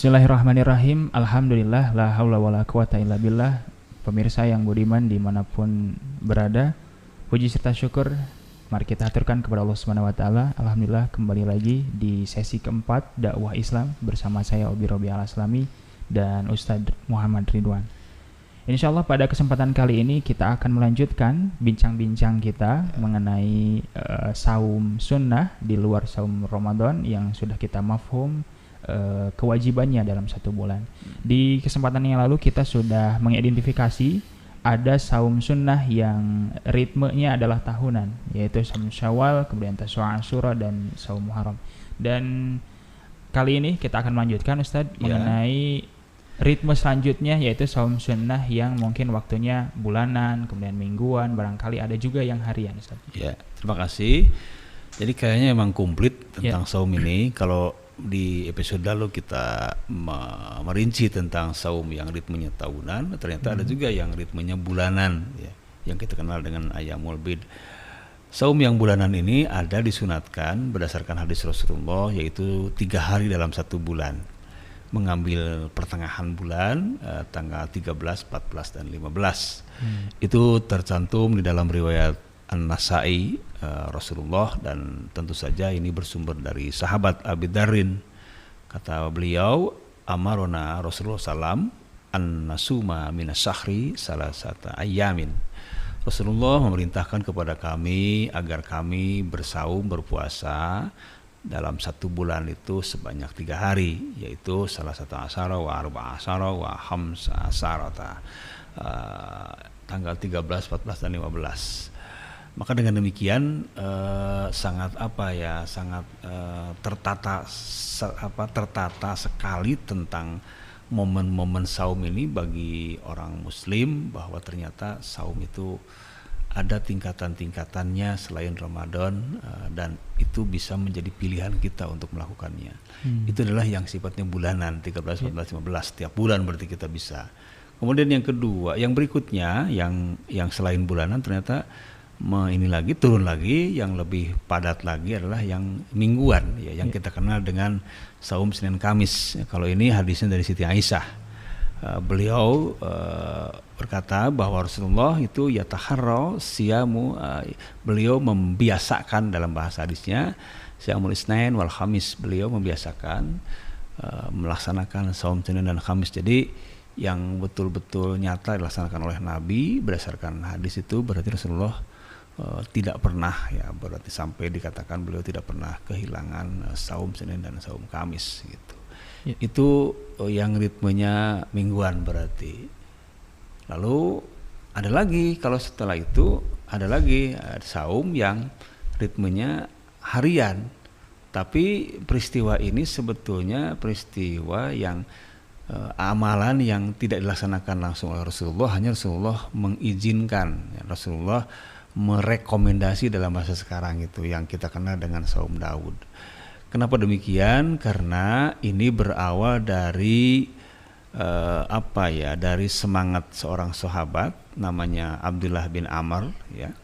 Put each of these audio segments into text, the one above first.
Bismillahirrahmanirrahim. Alhamdulillah, la haula wala quwata illa billah. Pemirsa yang budiman dimanapun berada, puji serta syukur mari kita aturkan kepada Allah Subhanahu wa taala. Alhamdulillah kembali lagi di sesi keempat dakwah Islam bersama saya Obi Robi Al-Aslami dan Ustadz Muhammad Ridwan. Insyaallah pada kesempatan kali ini kita akan melanjutkan bincang-bincang kita mengenai saum sunnah di luar saum Ramadan yang sudah kita mafhum kewajibannya dalam satu bulan. Di kesempatan yang lalu kita sudah mengidentifikasi ada saum sunnah yang ritmenya adalah tahunan, yaitu saum Syawal, kemudian Tasu'a Asyura dan saum Muharram. Dan kali ini kita akan melanjutkan Ustadz mengenai ritme selanjutnya, yaitu saum sunnah yang mungkin waktunya bulanan, kemudian mingguan, barangkali ada juga yang harian Ustadz. Ya, terima kasih. Jadi kayaknya emang komplit tentang saum ini. Kalau di episode lalu kita merinci tentang saum yang ritmenya tahunan, ternyata ada juga yang ritmenya bulanan, ya, yang kita kenal dengan Ayyamul Bid. Saum yang bulanan ini ada disunatkan berdasarkan hadis Rasulullah, yaitu 3 hari dalam satu bulan, mengambil pertengahan bulan tanggal 13, 14, dan 15. Itu tercantum di dalam riwayat An-Nasa'i Rasulullah, dan tentu saja ini bersumber dari sahabat Abi Darin. Kata beliau, amarona Rasulullah SAW an-nasuma minas syahri salasata ayyamin. Rasulullah memerintahkan kepada kami agar kami bersaum, berpuasa dalam satu bulan itu sebanyak 3 hari, yaitu salasata asyara wa arba asyara wa khamsa asyarata, tanggal 13, 14, dan 15. Maka dengan demikian sangat tertata sekali tentang momen-momen saum ini bagi orang muslim, bahwa ternyata saum itu ada tingkatan-tingkatannya selain Ramadan, dan itu bisa menjadi pilihan kita untuk melakukannya. Itu adalah yang sifatnya bulanan, 13, 14, 15, setiap bulan berarti kita bisa. Kemudian yang kedua, yang berikutnya yang selain bulanan ternyata ini lagi turun lagi, yang lebih padat lagi adalah yang mingguan, ya, yang kita kenal dengan saum Senin Kamis. Kalau ini hadisnya dari Siti Aisyah, beliau berkata bahwa Rasulullah itu yataharra siyamu, beliau membiasakan, dalam bahasa hadisnya siyamul Isnain wal Khamis, beliau membiasakan melaksanakan saum Senin dan Kamis. Jadi yang betul-betul nyata dilaksanakan oleh Nabi berdasarkan hadis itu, berarti Rasulullah tidak pernah, ya, berarti sampai dikatakan beliau tidak pernah kehilangan saum Senin dan saum Kamis gitu. Itu yang ritmenya mingguan berarti. Lalu ada lagi, kalau setelah itu ada lagi saum yang ritmenya harian. Tapi peristiwa ini sebetulnya peristiwa yang amalan yang tidak dilaksanakan langsung oleh Rasulullah, hanya Rasulullah mengizinkan, ya, Rasulullah merekomendasi dalam bahasa sekarang itu yang kita kenal dengan saum Daud. Kenapa demikian? Karena ini berawal dari dari semangat seorang sahabat namanya Abdullah bin Amr, ya,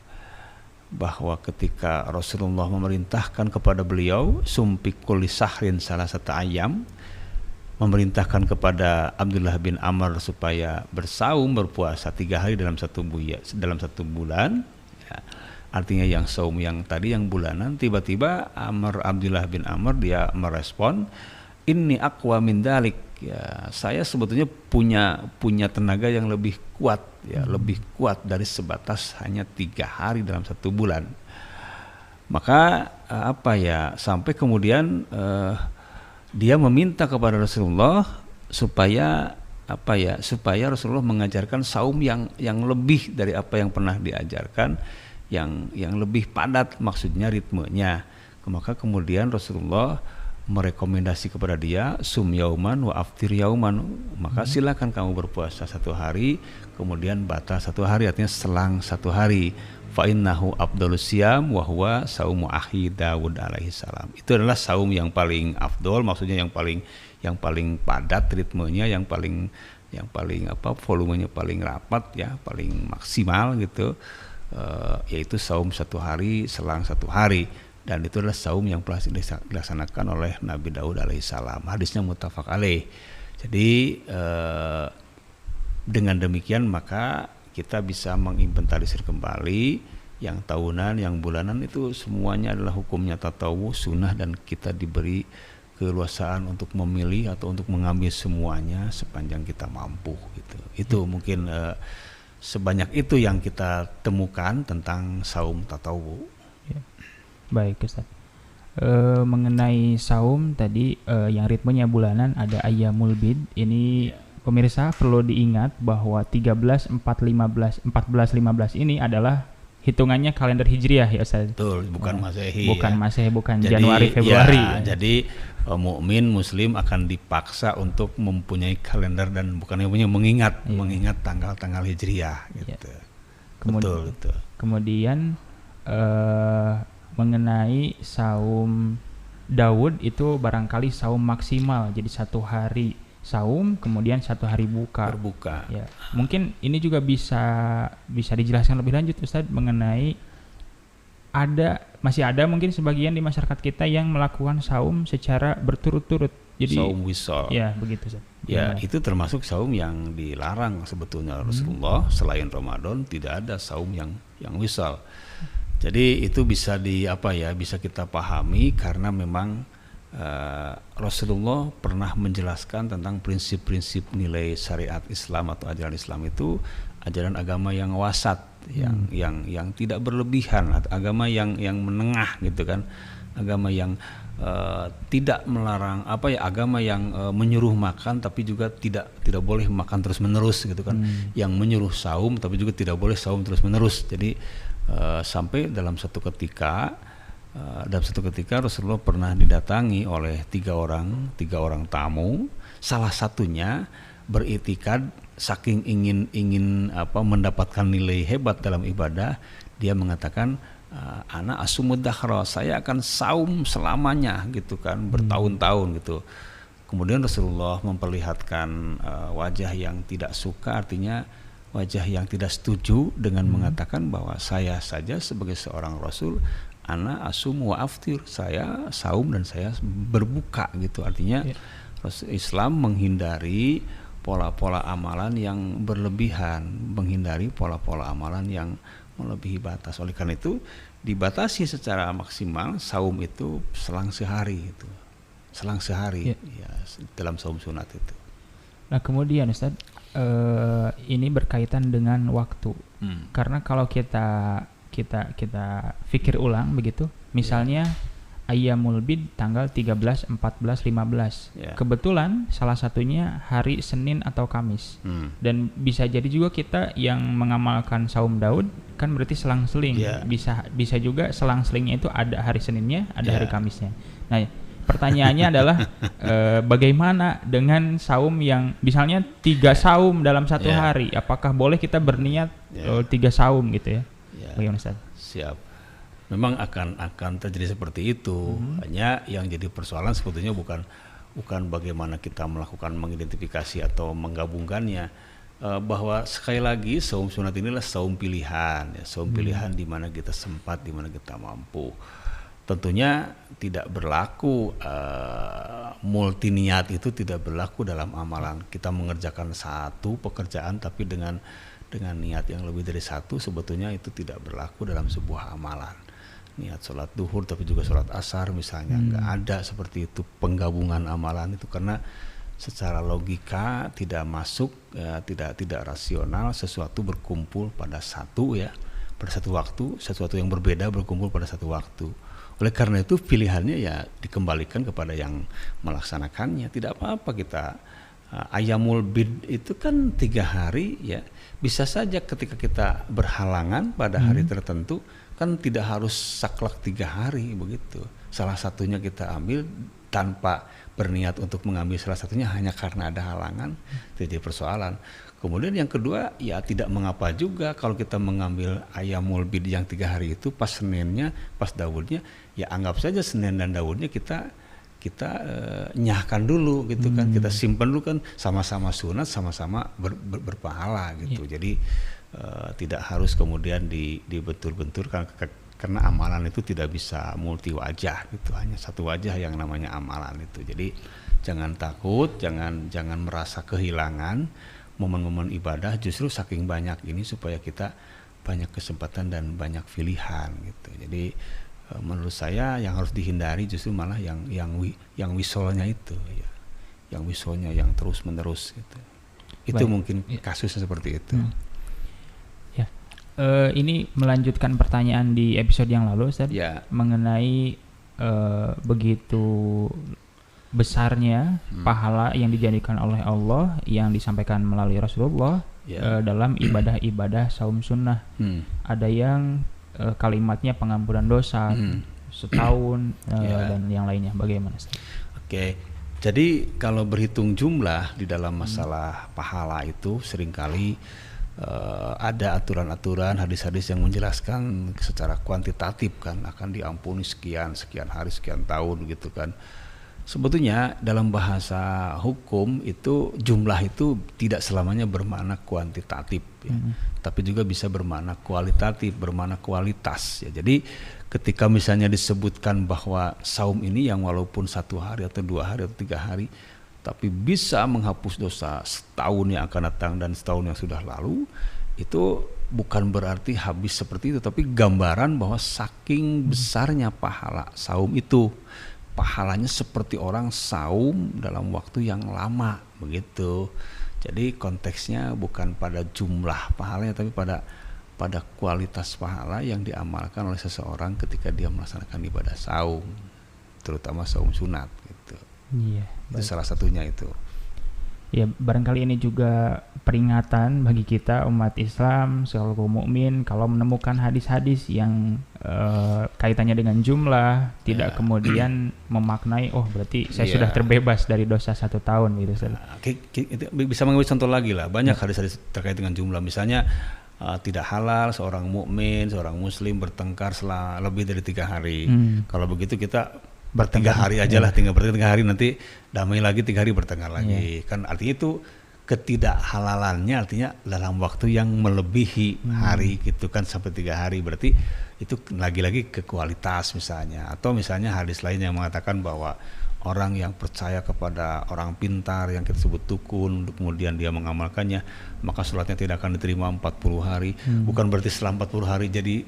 bahwa ketika Rasulullah memerintahkan kepada beliau sumpikul sahrin salah satu ayam, memerintahkan kepada Abdullah bin Amr supaya bersaum, berpuasa 3 hari dalam satu bulan. Artinya yang saum yang tadi yang bulanan, tiba-tiba Abdullah bin Amr dia merespon, inni aqwa min dalik, ya, saya sebetulnya punya tenaga yang lebih kuat, ya, lebih kuat dari sebatas hanya 3 hari dalam satu bulan. Maka sampai kemudian dia meminta kepada Rasulullah supaya Rasulullah mengajarkan saum yang lebih dari apa yang pernah diajarkan, yang lebih padat, maksudnya ritmenya. Maka kemudian Rasulullah merekomendasi kepada dia sum yauman wa aftir yauman, maka silakan kamu berpuasa 1 hari kemudian batal 1 hari, artinya selang 1 hari. Fa innahu afdhalus siyam wa huwa saumu akhi Daud alaihi salam. Itu adalah saum yang paling afdol, maksudnya yang paling padat ritmenya, yang paling volumenya paling rapat, ya, paling maksimal gitu, yaitu saum 1 hari selang 1 hari. dan itu adalah saum yang pernah dilaksanakan oleh Nabi Daud alaihissalam. Hadisnya muttafaq alaih. Jadi dengan demikian maka kita bisa menginventarisir kembali yang tahunan, yang bulanan itu semuanya adalah hukumnya tatawu, sunnah, dan kita diberi keleluasaan untuk memilih atau untuk mengambil semuanya sepanjang kita mampu gitu. Itu mungkin sebanyak itu yang kita temukan tentang saum tatawu. Baik Ustaz. Mengenai saum tadi yang ritmenya bulanan ada Ayyamul Bid. Ini pemirsa perlu diingat bahwa 13, 4, 15, 14, 15 ini adalah hitungannya kalender Hijriah ya Ustaz. Betul, bukan Masehi. Bukan ya. Masehi, bukan Jadi, Januari Februari. Jadi mukmin muslim akan dipaksa untuk mempunyai kalender dan bukannya mengingat tanggal-tanggal Hijriah gitu. Betul. Kemudian mengenai saum Daud itu barangkali saum maksimal, jadi 1 hari saum kemudian 1 hari berbuka. Ya, mungkin ini juga bisa dijelaskan lebih lanjut Ustaz mengenai masih ada mungkin sebagian di masyarakat kita yang melakukan saum secara berturut-turut. Jadi saum wisal. Ya, begitu Ustaz. Ya, itu termasuk saum yang dilarang sebetulnya Rasulullah. Selain Ramadan tidak ada saum yang wisal. Jadi itu bisa bisa kita pahami karena memang Rasulullah pernah menjelaskan tentang prinsip-prinsip nilai syariat Islam atau ajaran Islam itu ajaran agama yang wasat, yang tidak berlebihan, agama yang menengah gitu kan, agama yang tidak melarang agama yang menyuruh makan tapi juga tidak boleh makan terus menerus gitu kan, yang menyuruh saum tapi juga tidak boleh saum terus menerus. Jadi sampai dalam satu ketika Rasulullah pernah didatangi oleh tiga orang tamu. Salah satunya beritikad saking ingin mendapatkan nilai hebat dalam ibadah, dia mengatakan ana asumud dahra, saya akan saum selamanya gitu kan, bertahun-tahun gitu. Kemudian Rasulullah memperlihatkan wajah yang tidak suka, artinya wajah yang tidak setuju dengan mengatakan bahwa saya saja sebagai seorang Rasul, ana asum wa aftir, saya saum dan saya berbuka gitu. Artinya Islam menghindari pola-pola amalan yang berlebihan, menghindari pola-pola amalan yang melebihi batas. Oleh karena itu dibatasi secara maksimal saum itu selang sehari itu. Selang sehari ya dalam saum sunat itu. Nah, kemudian Ustaz, ini berkaitan dengan waktu. Karena kalau kita pikir ulang begitu, misalnya Ayyamul Bid tanggal 13, 14, 15. Kebetulan salah satunya hari Senin atau Kamis. Dan bisa jadi juga kita yang mengamalkan saum Daud kan berarti selang-seling. Bisa juga selang-selingnya itu ada hari Seninnya, ada hari Kamisnya. Nah, pertanyaannya adalah bagaimana dengan saum yang misalnya 3 saum dalam satu hari? Apakah boleh kita berniat 3 saum gitu ya? Bagaimana Ustaz? Siap. Memang akan terjadi seperti itu. Hanya yang jadi persoalan sebetulnya bukan bagaimana kita melakukan mengidentifikasi atau menggabungkannya. Bahwa sekali lagi saum sunat inilah saum pilihan, saum pilihan di mana kita sempat, di mana kita mampu. Tentunya tidak berlaku multi niat, itu tidak berlaku dalam amalan. Kita mengerjakan satu pekerjaan tapi dengan niat yang lebih dari satu, sebetulnya itu tidak berlaku dalam sebuah amalan. Niat sholat duhur tapi juga sholat asar misalnya, nggak ada seperti itu penggabungan amalan itu, karena secara logika tidak masuk, tidak rasional sesuatu berkumpul pada satu waktu, sesuatu yang berbeda berkumpul pada satu waktu. Oleh karena itu pilihannya ya dikembalikan kepada yang melaksanakannya. Tidak apa-apa kita Ayyamul Bid itu kan 3 hari ya, bisa saja ketika kita berhalangan pada hari tertentu kan tidak harus saklek 3 hari begitu. Salah satunya kita ambil tanpa berniat untuk mengambil salah satunya hanya karena ada halangan, jadi persoalan. Kemudian yang kedua ya tidak mengapa juga kalau kita mengambil Ayyamul Bid yang 3 hari itu pas Seninnya, pas Daudnya, ya anggap saja Senin dan Daudnya kita nyahkan dulu gitu kan, kita simpan dulu kan, sama-sama sunat, sama-sama berpahala gitu. Jadi tidak harus kemudian dibentur-benturkan karena amalan itu tidak bisa multi wajah gitu, hanya satu wajah yang namanya amalan itu. Jadi jangan takut, jangan merasa kehilangan momen-momen ibadah, justru saking banyak ini supaya kita banyak kesempatan dan banyak pilihan gitu. Jadi menurut saya yang harus dihindari justru malah yang wisolnya itu ya. Yang wisolnya yang terus-menerus gitu. Itu mungkin kasusnya seperti itu. Ini melanjutkan pertanyaan di episode yang lalu, Ustaz, mengenai begitu besarnya pahala yang dijanjikan oleh Allah yang disampaikan melalui Rasulullah dalam ibadah-ibadah saum sunnah. Ada yang kalimatnya pengampunan dosa setahun dan yang lainnya. Bagaimana, Ustaz? Oke. Jadi kalau berhitung jumlah di dalam masalah pahala itu seringkali ada aturan-aturan hadis-hadis yang menjelaskan secara kuantitatif kan, akan diampuni sekian hari, sekian tahun gitu kan. Sebetulnya dalam bahasa hukum itu jumlah itu tidak selamanya bermakna kuantitatif ya, tapi juga bisa bermakna kualitatif, bermakna kualitas ya. Jadi ketika misalnya disebutkan bahwa saum ini yang walaupun 1 hari atau 2 hari atau 3 hari tapi bisa menghapus dosa setahun yang akan datang dan setahun yang sudah lalu, itu bukan berarti habis seperti itu, tapi gambaran bahwa saking besarnya pahala saum itu, pahalanya seperti orang saum dalam waktu yang lama begitu. Jadi konteksnya bukan pada jumlah pahalanya, tapi pada kualitas pahala yang diamalkan oleh seseorang ketika dia melaksanakan ibadah saum, terutama saum sunat gitu. Itu salah satunya itu. Ya, barangkali ini juga peringatan bagi kita umat Islam seluruh mukmin kalau menemukan hadis-hadis yang kaitannya dengan jumlah, tidak kemudian memaknai berarti saya sudah terbebas dari dosa 1 tahun gitu. Bisa mengambil contoh lagi lah, banyak hadis-hadis terkait dengan jumlah. Misalnya tidak halal seorang mukmin, seorang muslim bertengkar lebih dari 3 hari. Kalau begitu kita 3 hari aja lah, tinggal 3 hari, nanti damai lagi 3 hari bertengkar lagi. Kan artinya itu ketidakhalalannya artinya dalam waktu yang melebihi hari gitu kan, sampai 3 hari, berarti itu lagi-lagi ke kualitas misalnya. Atau misalnya hadis lain yang mengatakan bahwa orang yang percaya kepada orang pintar yang kita sebut dukun, kemudian dia mengamalkannya, maka sholatnya tidak akan diterima 40 hari. Bukan berarti setelah 40 hari jadi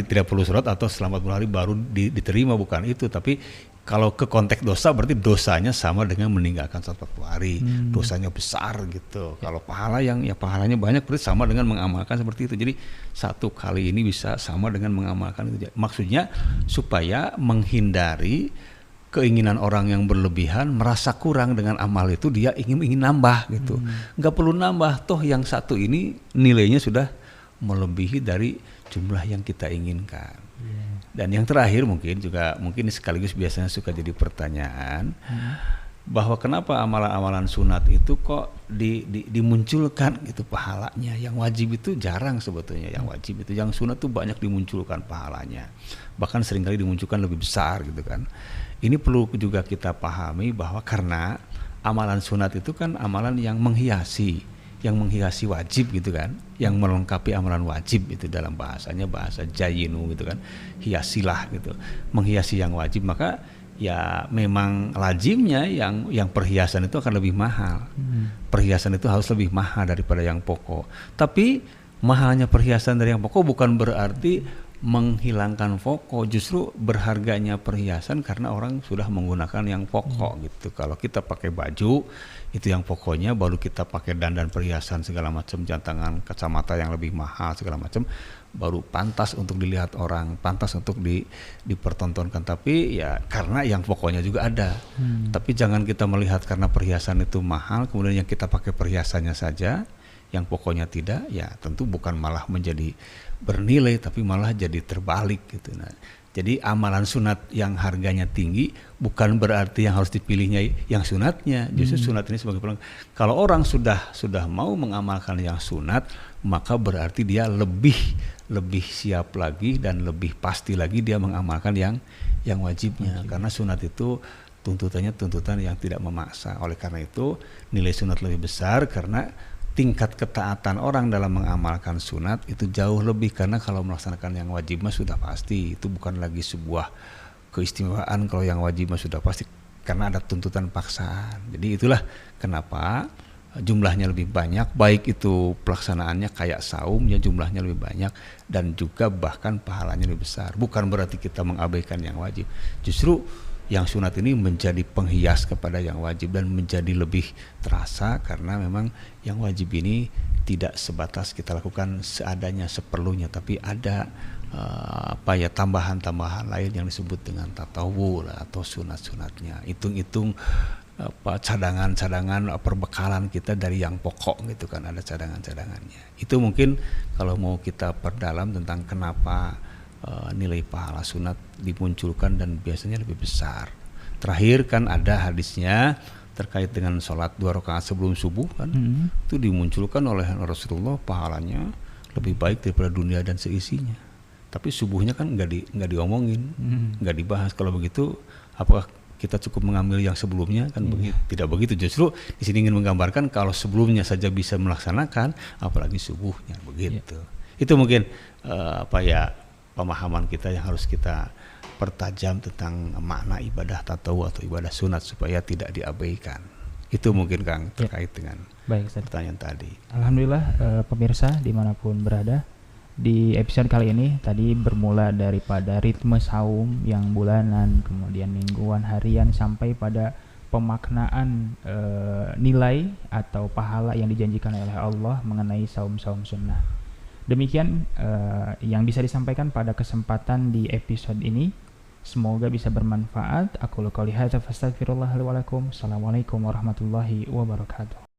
tidak perlu sholat, atau setelah 40 hari baru diterima, bukan itu. Tapi kalau ke konteks dosa berarti dosanya sama dengan meninggalkan sholat 40 hari. Dosanya besar gitu. Kalau pahalanya banyak berarti sama dengan mengamalkan seperti itu. Jadi 1 kali ini bisa sama dengan mengamalkan itu. Maksudnya supaya menghindari keinginan orang yang berlebihan, merasa kurang dengan amal itu, dia ingin nambah gitu. Nggak perlu nambah, toh yang 1 ini nilainya sudah melebihi dari jumlah yang kita inginkan. Dan yang terakhir mungkin sekaligus biasanya suka jadi pertanyaan, bahwa kenapa amalan-amalan sunat itu kok dimunculkan gitu pahalanya, yang wajib itu jarang sebetulnya. Yang wajib itu, yang sunat tuh banyak dimunculkan pahalanya, bahkan seringkali dimunculkan lebih besar gitu kan. Ini perlu juga kita pahami bahwa karena amalan sunat itu kan amalan yang menghiasi wajib gitu kan, yang melengkapi amalan wajib itu, dalam bahasanya bahasa jayinu gitu kan, hiasilah gitu, menghiasi yang wajib. Maka ya memang lazimnya yang perhiasan itu akan lebih mahal. Perhiasan itu harus lebih mahal daripada yang pokok. Tapi mahalnya perhiasan dari yang pokok bukan berarti menghilangkan pokok, justru berharganya perhiasan karena orang sudah menggunakan yang pokok gitu. Kalau kita pakai baju itu yang pokoknya, baru kita pakai dandan perhiasan segala macam, jam tangan, kacamata yang lebih mahal segala macam, baru pantas untuk dilihat orang, pantas untuk dipertontonkan. Tapi ya karena yang pokoknya juga ada. Tapi jangan kita melihat karena perhiasan itu mahal kemudian yang kita pakai perhiasannya saja, yang pokoknya tidak, ya tentu bukan malah menjadi bernilai, tapi malah jadi terbalik gitu. Nah, jadi amalan sunat yang harganya tinggi bukan berarti yang harus dipilihnya yang sunatnya. Justru sunat ini sebagai pelengkap. Kalau orang sudah mau mengamalkan yang sunat, maka berarti dia lebih siap lagi dan lebih pasti lagi dia mengamalkan yang wajibnya. Karena sunat itu tuntutannya tuntutan yang tidak memaksa. Oleh karena itu nilai sunat lebih besar karena tingkat ketaatan orang dalam mengamalkan sunat itu jauh lebih, karena kalau melaksanakan yang wajib mah sudah pasti, itu bukan lagi sebuah keistimewaan. Kalau yang wajib mah sudah pasti karena ada tuntutan paksaan. Jadi itulah kenapa jumlahnya lebih banyak, baik itu pelaksanaannya kayak saum ya jumlahnya lebih banyak, dan juga bahkan pahalanya lebih besar. Bukan berarti kita mengabaikan yang wajib, justru yang sunat ini menjadi penghias kepada yang wajib dan menjadi lebih terasa, karena memang yang wajib ini tidak sebatas kita lakukan seadanya seperlunya, tapi ada tambahan-tambahan lain yang disebut dengan tatawwu atau sunat-sunatnya. Hitung-hitung cadangan-cadangan perbekalan kita dari yang pokok gitu kan, ada cadangan-cadangannya. Itu mungkin kalau mau kita perdalam tentang kenapa nilai pahala sunat dimunculkan dan biasanya lebih besar. Terakhir kan ada hadisnya terkait dengan sholat 2 rakaat sebelum subuh kan, itu dimunculkan oleh Rasulullah pahalanya lebih baik daripada dunia dan seisinya. Tapi subuhnya kan nggak diomongin, nggak dibahas. Kalau begitu, apakah kita cukup mengambil yang sebelumnya kan? Tidak begitu. Justru di sini ingin menggambarkan kalau sebelumnya saja bisa melaksanakan, apalagi subuhnya begitu. Itu mungkin pemahaman kita yang harus kita pertajam tentang makna ibadah tatawwu atau ibadah sunat supaya tidak diabaikan. Itu mungkin Kang terkait dengan pertanyaan tadi. Alhamdulillah pemirsa dimanapun berada, di episode kali ini tadi bermula daripada ritme saum yang bulanan, kemudian mingguan, harian, sampai pada pemaknaan nilai atau pahala yang dijanjikan oleh Allah mengenai saum-saum sunnah. Demikian yang bisa disampaikan pada kesempatan di episode ini. Semoga bisa bermanfaat. Aku qouli hadza fastaghfirullah li wa lakum. Assalamualaikum warahmatullahi wabarakatuh.